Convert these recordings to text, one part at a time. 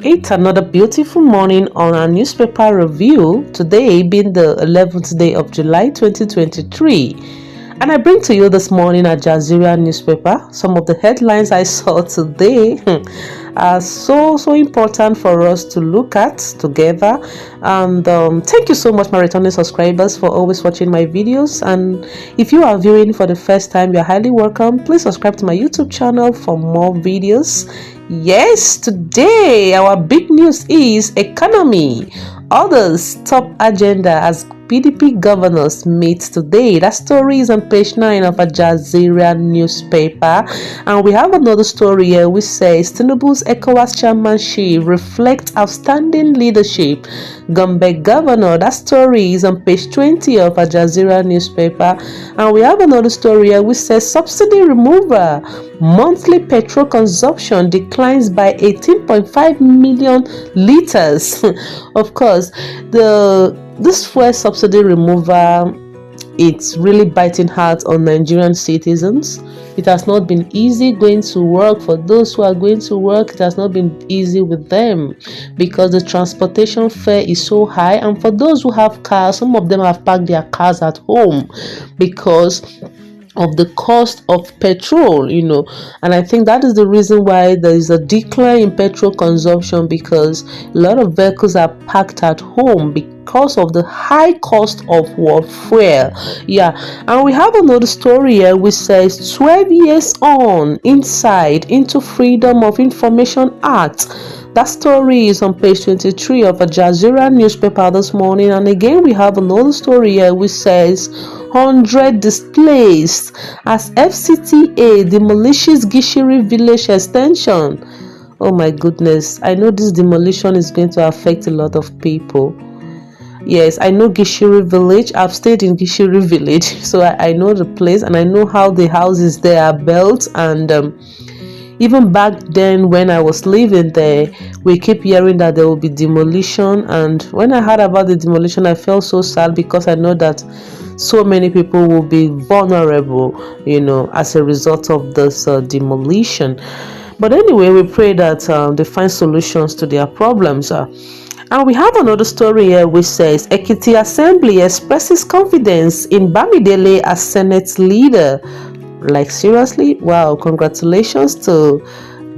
It's another beautiful morning on our newspaper review, today being the 11th day of July 2023. And I bring to you this morning a Aljazirah newspaper. Some of the headlines I saw today are so important for us to look at together. And thank you so much, my returning subscribers, for always watching my videos. And if you are viewing for the first time, you're highly welcome. Please subscribe to my YouTube channel for more videos. Yes, today our big news is economy. Others top agenda as PDP governors meet today. That story is on page 9 of Aljazirah newspaper. And we have another story here which says Tinubu's ECOWAS chairmanship reflects outstanding leadership. Gombe governor. That story is on page 20 of Aljazirah newspaper. And we have another story here which says subsidy removal. Monthly petrol consumption declines by 18.5 million liters. Of course, this fuel subsidy removal, it's really biting hard on Nigerian citizens. It has not been easy going to work. For those who are going to work, it has not been easy with them because the transportation fare is so high. And for those who have cars, some of them have parked their cars at home because of the cost of petrol, and I think that is the reason why there is a decline in petrol consumption, because a lot of vehicles are parked at home because of the high cost of fuel. And we have another story here which says 12 years on, inside into Freedom of Information Act. That story is on page 23 of Aljazirah newspaper this morning. And again, we have another story here which says 100 displaced as FCTA demolishes Gishiri village extension. Oh my goodness, I know this demolition is going to affect a lot of people. Yes, I know Gishiri village. I've stayed in Gishiri village, so I know the place and I know how the houses there are built. And even back then when I was living there, we keep hearing that there will be demolition. And when I heard about the demolition, I felt so sad because I know that so many people will be vulnerable, as a result of this demolition. But anyway, we pray that they find solutions to their problems. And we have another story here which says Ekiti Assembly expresses confidence in Bamidele as Senate leader. Like, seriously? Wow, congratulations to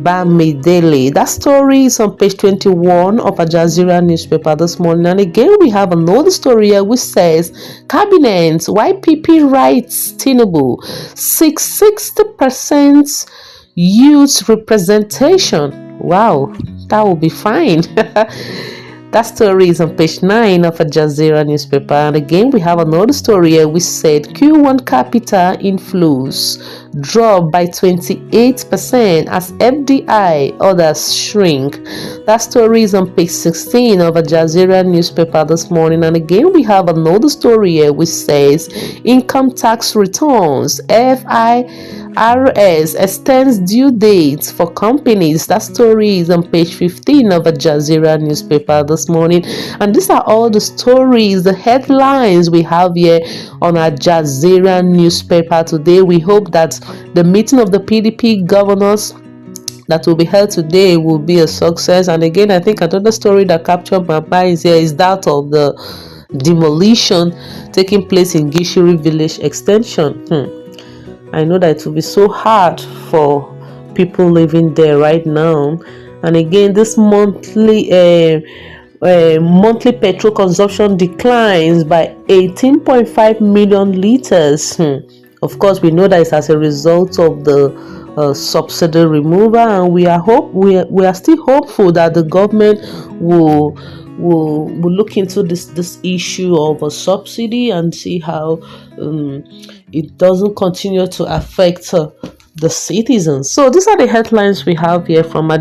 Bamidele. That story is on page 21 of Aljazirah newspaper this morning. And again, we have another story here which says Cabinet YPP writes Tinubu seeks 60% youth representation. Wow, that will be fine. That story is on page 9 of Aljazirah newspaper. And again, we have another story here which said Q1 capital inflows drop by 28% as FDI others shrink. That story is on page 16 of Aljazirah newspaper this morning. And again, we have another story here which says income tax returns FIRS extends due dates for companies. That story is on page 15 of Aljazirah newspaper this morning. And these are all the stories, the headlines we have here on Aljazirah newspaper today. We hope that the meeting of the PDP governors that will be held today will be a success. And again, I think another story that captured my mind here is that of the demolition taking place in Gishiri village extension. I know that it will be so hard for people living there right now. And again, this monthly petrol consumption declines by 18.5 million liters. Of course, we know that it's as a result of the subsidy removal, and we are still hopeful that the government will look into this issue of a subsidy and see how it doesn't continue to affect the citizens. So these are the headlines we have here from